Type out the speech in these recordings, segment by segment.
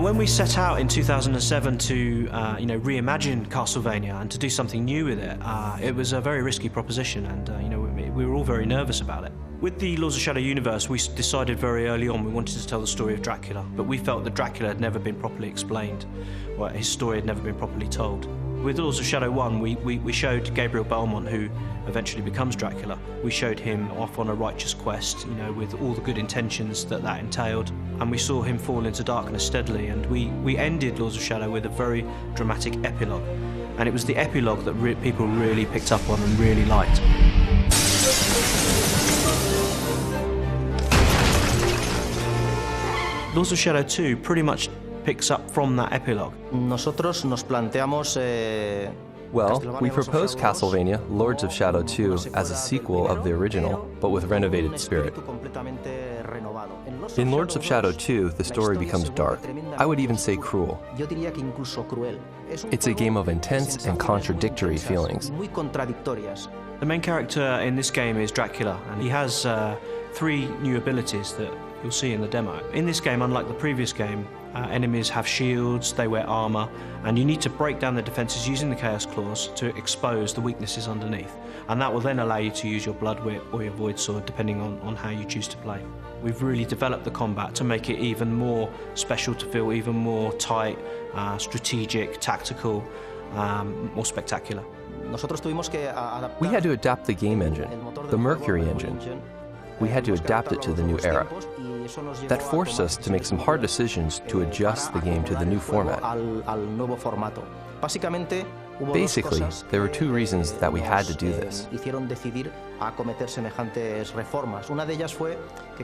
When we set out in 2007 to reimagine Castlevania and to do something new with it, it was a very risky proposition, and we were all very nervous about it. With the Lords of Shadow universe, we decided very early on we wanted to tell the story of Dracula, but we felt that Dracula had never been properly explained, or his story had never been properly told. With Lords of Shadow 1, we showed Gabriel Belmont, who eventually becomes Dracula. We showed him off on a righteous quest, with all the good intentions that entailed, and we saw him fall into darkness steadily, and we ended Lords of Shadow with a very dramatic epilogue, and it was the epilogue that people really picked up on and really liked. Lords of Shadow 2 pretty much picks up from that epilogue. Nosotros nos planteamos Well, we proposed Castlevania, Lords of Shadow 2, as a sequel of the original, but with renovated spirit. In Lords of Shadow 2, the story becomes dark. I would even say cruel. It's a game of intense and contradictory feelings. The main character in this game is Dracula, and he has 3 new abilities that you'll see in the demo. In this game, unlike the previous game, enemies have shields, they wear armor, and you need to break down the defenses using the Chaos Claws to expose the weaknesses underneath. And that will then allow you to use your Blood Whip or your Void Sword, depending on how you choose to play. We've really developed the combat to make it even more special, to feel even more tight, strategic, tactical, more spectacular. We had to adapt the game engine, the Mercury engine. We had to adapt it to the new era. That forced us to make some hard decisions to adjust the game to the new format. Basically, there were 2 reasons that we had to do this.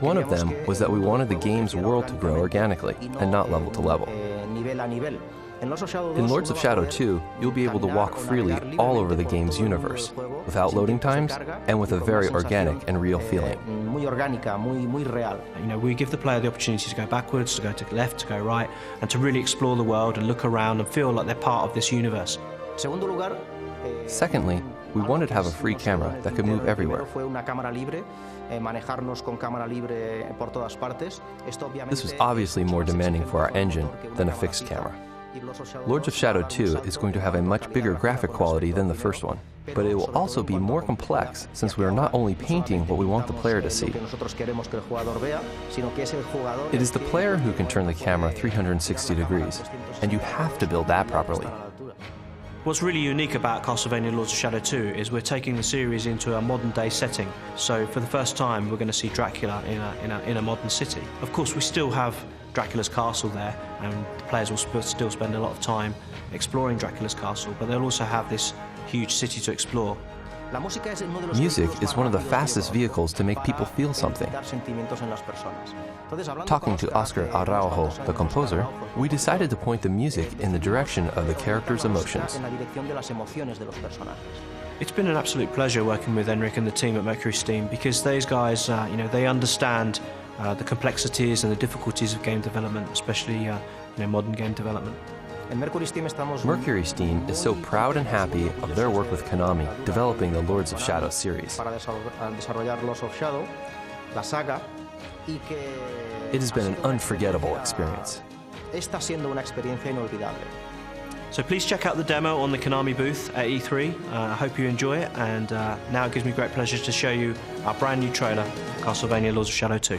One of them was that we wanted the game's world to grow organically and not level to level. In Lords of Shadow 2, you'll be able to walk freely all over the game's universe, without loading times, and with a very organic and real feeling. We give the player the opportunity to go backwards, to go to the left, to go right, and to really explore the world and look around and feel like they're part of this universe. Secondly, we wanted to have a free camera that could move everywhere. This was obviously more demanding for our engine than a fixed camera. Lords of Shadow 2 is going to have a much bigger graphic quality than the first one, but it will also be more complex since we are not only painting what we want the player to see. It is the player who can turn the camera 360 degrees, and you have to build that properly. What's really unique about Castlevania Lords of Shadow 2 is we're taking the series into a modern day setting. So for the first time we're going to see Dracula in a modern city. Of course we still have Dracula's castle there, and the players will still spend a lot of time exploring Dracula's castle, but they'll also have this huge city to explore. Music is one of the fastest vehicles to make people feel something. Talking to Oscar Araujo, the composer, we decided to point the music in the direction of the characters' emotions. It's been an absolute pleasure working with Enric and the team at Mercury Steam, because those guys, they understand the complexities and the difficulties of game development, especially modern game development. Mercury Steam is so proud and happy of their work with Konami, developing the Lords of Shadow series. It has been an unforgettable experience. So please check out the demo on the Konami booth at E3. I hope you enjoy it, and now it gives me great pleasure to show you our brand new trailer, Castlevania Lords of Shadow 2.